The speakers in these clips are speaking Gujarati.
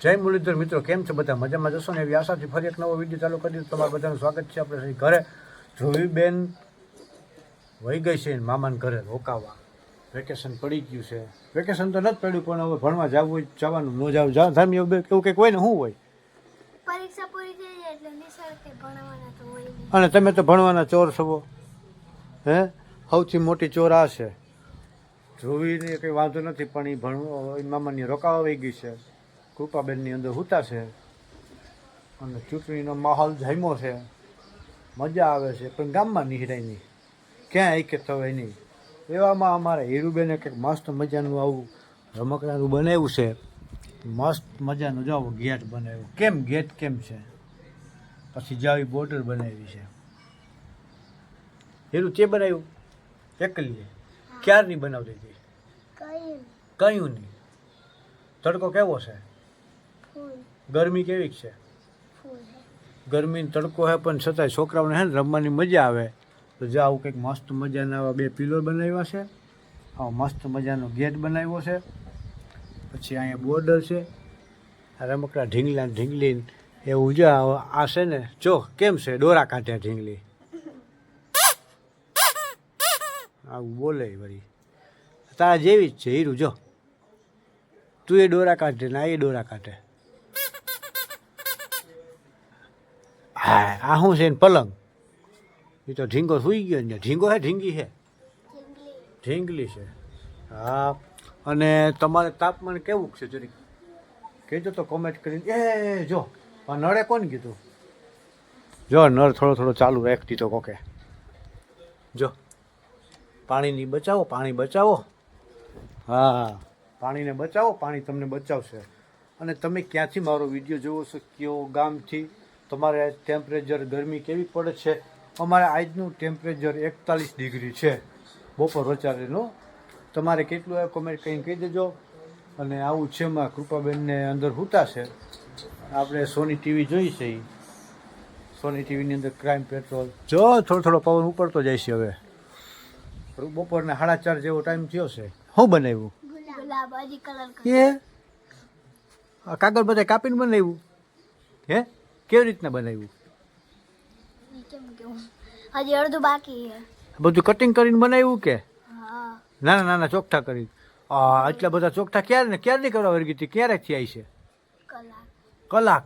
જય મુરલીધર મિત્રો, કેમ છો બધા? મજામાં જશો ને એવી આશાથી ફરી એક નવો વિડીયો ચાલુ કરી દીધો. તમારું બધાનું સ્વાગત છે. આપણે ઘરે ધ્રુવીબેન વહી ગઈ છે મામાને ઘરે રોકાવા. વેકેશન પડી ગયું છે. વેકેશન તો નથી પડ્યું, પણ હવે ભણવા જવું હોય જવાનું, ન જવું ધામી એવું કંઈક હોય ને. શું હોય? પરીક્ષા પૂરી થઈ જાય એટલે નિસર્ગે ભણવાના તો હોય નહીં. અને તમે તો ભણવાના ચોર છો. હે, સૌથી મોટી ચોર આ છે. ધ્રુવીને કંઈ વાંધો નથી, પણ એ ભણવા મામાની રોકાવા વહી ગઈ છે. કૃપાબેનની અંદર હુતા છે અને ચૂંટણીનો માહોલ જામ્યો છે. મજા આવે છે, પણ ગામમાં નિહરાય નહીં, ક્યાં એક થવાય નહીં. એવામાં અમારે હીરુબેને કંઈક મસ્ત મજાનું આવું રમકડાનું બનાવ્યું છે. મસ્ત મજાનું જાઓ ગેટ બનાવ્યું. કેમ ગેટ કેમ છે? પછી જાવી બોર્ડર બનાવી છે. હીરુ તે બનાવ્યું એકલી? ક્યારની બનાવતી હતી? કયું નહીં. તડકો કેવો છે? ગરમી કેવી છે? ગરમી તડકો હે, પણ છતાંય છોકરાઓને હે ને રમવાની મજા આવે. તો જો આવું કંઈક મસ્ત મજાના આવા બે પિલર બનાવ્યા છે. આવો મસ્ત મજાનો ગેટ બનાવ્યો છે. પછી અહીંયા બોર્ડર છે. આ રમકડા ઢીંગલા ઢીંગલી એવું જો આ છે ને. જો કેમ છે? ડોરા કાઢ્યા ઢીંગલી. આવું બોલે વળી. તારા જેવી જ છે હીરું. જો તું એ ડોરા કાઢે ને એ ડોરા કાઢે. હા, આ શું છે? પલંગ. એ તો ઢીંગો સુઈ ગયો ને. ઢીંગો હે ઢીંગી છે? ઢીંગલી છે. હા. અને તમારે તાપમાન કેવું છે જરી કહેજો તો કોમેન્ટ કરીને. એ જો આ નળે કોણ કીધું? જો નળ થોડો થોડો ચાલુ રાખતી તો કોકે. જો પાણીની બચાવો, પાણી બચાવો. હા, પાણીને બચાવો, પાણી તમને બચાવશે. અને તમે ક્યાંથી મારો વિડીયો જોવો છો, કયો ગામથી? તમારે ટેમ્પરેચર ગરમી કેવી પડે છે? અમારે આજનું ટેમ્પરેચર 41 ડિગ્રી છે બપોર વચારેનું. તમારે કેટલું આવે કોમેન્ટ કરીને કહી દેજો. અને આવું છે એમાં કૃપાબેનને અંદર સૂતા છે. આપણે સોની ટીવી જોઈ છે. એ સોની ટીવીની અંદર ક્રાઇમ પેટ્રોલ જો થોડો થોડો પવન ઉપડતો જાય છે. હવે બપોરના 4:30 જેવો ટાઈમ થયો છે. શું બનાવ્યું? ગુલાબી કલર એ આ કાગળ બધા કાપીને બનાવ્યું? હે, કેવી રીતના બનાવ્યું? કેમ કેવું હજી અડધું બાકી છે. બધું કટિંગ કરીને બનાવ્યું કે હા, નાના નાના ચોકઠા કરી? આટલા બધા ચોકઠા ક્યારની કરવા વર્ગી હતી? ક્યારે થયા છે? કલાક.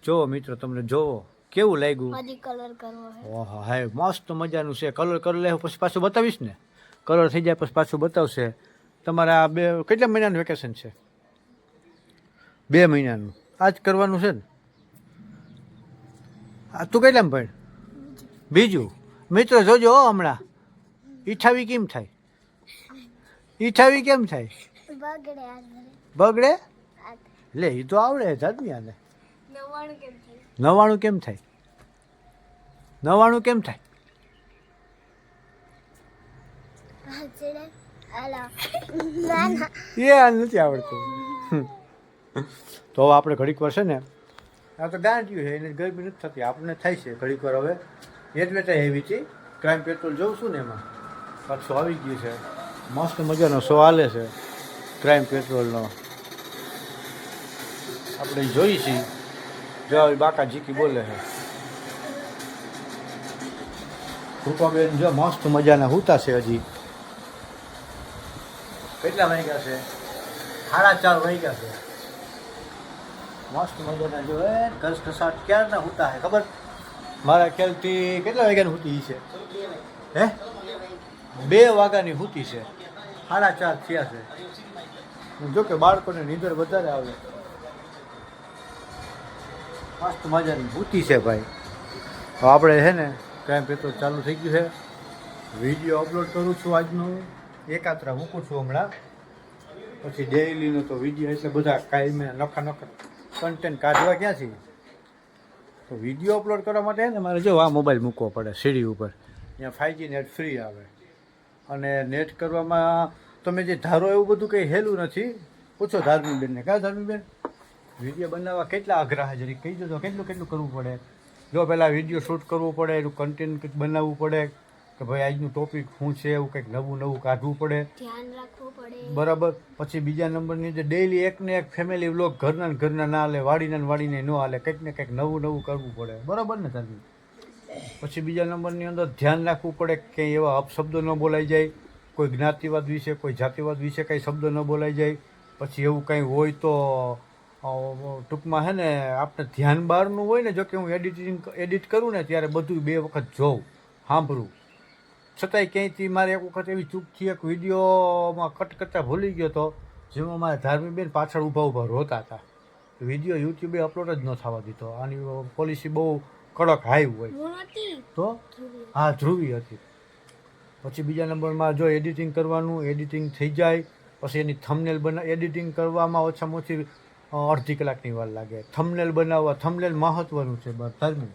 જો મિત્રો, તમને જોવો કેવું લાગ્યું? હજી કલર કરવો છે. ઓહો, હાય મસ્ત મજાનું છે. કલર કરી લે પછી પાછું બતાવીશ ને. કલર થઈ જાય પછી પાછું બતાવશે. તમારા કેટલા મહિનાનું વેકેશન છે? 2 મહિનાનું. આજ કરવાનું છે ને? તું કેટલામાં ભણ? બીજું. મિત્રો જોજો હમણાં 28 કેમ થાય? 28 કેમ થાય? બગડે લે. એ તો આવડે જાદમિયાને. 99 કેમ થાય? 99 કેમ થાય? એ નથી આવડતું. તો હવે આપણે ઘડીક વાર છે ને, આ તો ગાંઠિયું છે, એને ગરમી નથી થતી, આપણને થાય છે ઘડીક વાર. હવે એડવેટાઈ એવી હતી ક્રાઇમ પેટ્રોલ જોઉં છું ને, એમાં પાછું આવી ગયું છે. મસ્ત મજાનો શો હાલે છે ક્રાઇમ પેટ્રોલનો. આપણે જોઈ છીએ. જો બાકા જીકી બોલે છે. કૃપાબેન જો મસ્ત મજાના સૂતા છે. હજી કેટલા વાગ્યા છે? 4:30 વાગ્યા છે. મસ્ત મજાના જો ઘસઘસાટ ક્યારના સૂતા છે ખબર? મારા ખ્યાલથી કેટલા વાગ્યાની સૂતી છે? હે, 2 વાગ્યાની સૂતી છે. 4:30 થયા છે. જો કે બાળકોને નીંદર વધારે આવે. મસ્ત મજાની સૂતી છે ભાઈ. આપણે છે ને ક્રાઇમ પેટ્રોલ ચાલુ થઈ ગયું છે. વિડીયો અપલોડ કરું છું આજનું. એકાત્રા મૂકું છું હમણાં. પછી ડેઈલીનો તો વિડીયો એટલે બધા કાંઈ મેં નખા કન્ટેન્ટ કાઢવા ક્યાંથી? તો વિડીયો અપલોડ કરવા માટે ને મારે જો આ મોબાઈલ મૂકવો પડે સીડી ઉપર. ત્યાં 5G નેટ ફ્રી આવે. અને નેટ કરવામાં તમે જે ધારો એવું બધું કંઈ હેલું નથી. પૂછો ધાર્મીબેનને. કાં ધાર્મીબેન, વિડીયો બનાવવા કેટલા અઘરા છે? જરી કહી દો તો કેટલું કરવું પડે? જો પહેલાં વિડીયો શૂટ કરવું પડે, એનું કન્ટેન્ટ બનાવવું પડે, કે ભાઈ આજનું ટોપિક શું છે, એવું કંઈક નવું નવું કાઢવું પડે, ધ્યાન રાખવું પડે. બરાબર. પછી બીજા નંબરની જે ડેઈલી એક ને એક ફેમિલી વ્લોગ ઘરના ને ઘરના ના હાલે, વાડીના ને વાડીને ન હાલે, કંઈક ને કંઈક નવું નવું કરવું પડે, બરાબર ને તારી. પછી બીજા નંબરની અંદર ધ્યાન રાખવું પડે કે એવા અપશબ્દો ન બોલાઈ જાય, કોઈ જ્ઞાતિવાદ વિશે કોઈ જાતિવાદ વિશે કંઈ શબ્દ ન બોલાઈ જાય. પછી એવું કંઈ હોય તો ટૂંકમાં છે ને આપણે ધ્યાન બહારનું હોય ને, જો કે હું એડિટ કરું ને ત્યારે બધું 2 વખત જોઉં, સાંભળું, છતાંય ક્યાંયથી મારે એક વખત એવી ચૂકથી એક વિડીયોમાં કટ કરતાં ભૂલી ગયો હતો, જેમાં મારા ધાર્મિકબેન પાછળ ઊભા રોતા હતા. વિડીયો યુટ્યુબે અપલોડ જ ન થવા દીધો. આની પોલિસી બહુ કડક હાઈ હોય તો. હા, ધ્રુવી હતી. પછી બીજા નંબરમાં જો એડિટિંગ કરવાનું, એડિટિંગ થઈ જાય પછી એની થંબનેલ એડિટિંગ કરવામાં ઓછામાં ઓછી અડધી કલાકની વાર લાગે. થંબનેલ બનાવવા, થંબનેલ મહત્ત્વનું છે ધાર્મિક.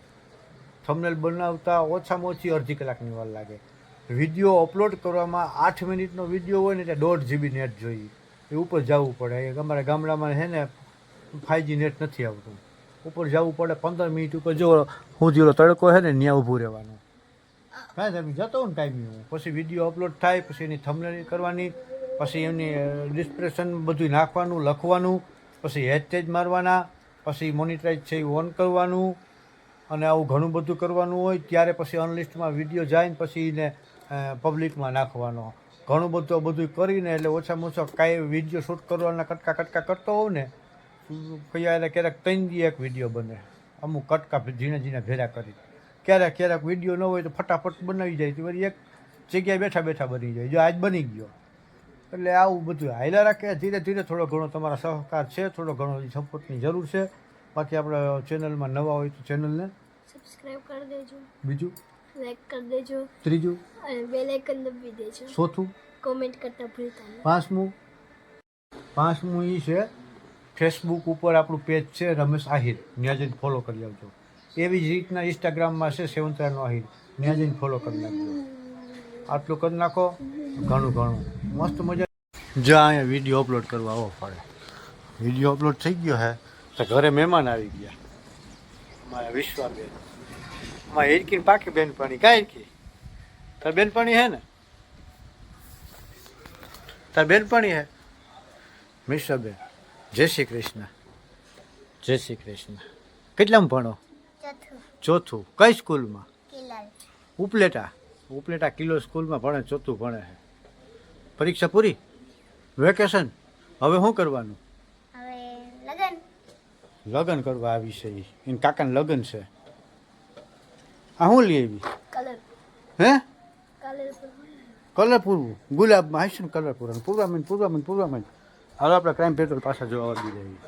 થંબનેલ બનાવતા ઓછામાં ઓછી અડધી કલાકની વાર લાગે. વિડીયો અપલોડ કરવામાં 8 મિનિટનો વિડીયો હોય ને ત્યાં 1.5 GB નેટ જોઈએ. એ ઉપર જવું પડે. એ અમારા ગામડામાં છે ને 5G નેટ નથી આવતું, ઉપર જવું પડે. 15 મિનિટ ઉપર જો હું જેલો તડકો છે ને ત્યાં ઊભું રહેવાનું. કાંઈ ધાર્મિક જતો હોય ને કાંઈ હું. પછી વિડીયો અપલોડ થાય પછી એની થંબનેલ કરવાની, પછી એમની ડિસ્ક્રિપ્શન બધું નાખવાનું, લખવાનું, પછી હેશટેગ મારવાના, પછી મોનિટાઈઝ છે એ ઓન કરવાનું, અને આવું ઘણું બધું કરવાનું હોય. ત્યારે પછી અનલિસ્ટમાં વિડીયો જાય ને પછી એને પબ્લિકમાં નાખવાનો. ઘણું બધું કરીને એટલે ઓછામાં ઓછા કાંઈ વિડીયો શૂટ કરવાના કટકા કરતો હોઉં ને, ક્યારેક 3 દી એક વિડીયો બને. અમુક કટકા ઝીણા ભેરા કરી. ક્યારેક વિડીયો ન હોય તો ફટાફટ બનાવી જાય, તો વળી એક જગ્યાએ બેઠા બની જાય. જો આજ બની ગયો. એટલે આવું બધું હાલ્યા રાખે. ધીરે ધીરે થોડો ઘણો તમારા સહકાર છે, થોડો ઘણો સપોર્ટની જરૂર છે. બાકી આપણે ચેનલમાં નવા હોય તો ચેનલને સબસ્ક્રાઇબ કરી દેજો. બીજું લાઈક કરી દેજો. ત્રીજું અને બેલ આઇકન દબાવી દેજો. ચોથું કોમેન્ટ કરતા ભૂલતા નહીં. પાંચમું એ છે ફેસબુક ઉપર આપણું પેજ છે રમેશ આહિર, ત્યાં જઈને ફોલો કરી આવજો. એવી જ રીતના ઇન્સ્ટાગ્રામમાં છે સેવંતરાનો આહિર, ત્યાં જઈને ફોલો કરી નાખજો. આટલું કરી નાખો, ઘણું મસ્ત મજા. જો અહીંયા વિડીયો અપલોડ કરવા આવવો પડે. વિડીયો અપલોડ થઈ ગયો હે તો ઘરે મહેમાન આવી ગયા. મારા વિશ્વાબેન, અમારા હિરકીને પાકી બેનપણી. કાંઈ હિરકી તાર બેનપણી હે ને? તાર બેનપણી હે મિશ્રાબેન. જય શ્રી કૃષ્ણ. જય શ્રી કૃષ્ણ. કેટલામાં ભણો? ચોથું. કઈ સ્કૂલમાં? ઉપલેટા કિલો સ્કૂલમાં ભણે, ચોથું ભણે છે. પરીક્ષા પૂરી, વેકેશન. હવે શું કરવાનું? લગ્ન કરવા આવી છે. એને કાકાને લગ્ન છે. આ શું લઈ આવી? હે? કલર પૂરવું. ગુલાબમાં હશે ને કલર પૂરવાનું. પૂરવામાં હાલો આપણે ક્રાઇમ પેટ્રોલ પાછા જોવા આવી રહી.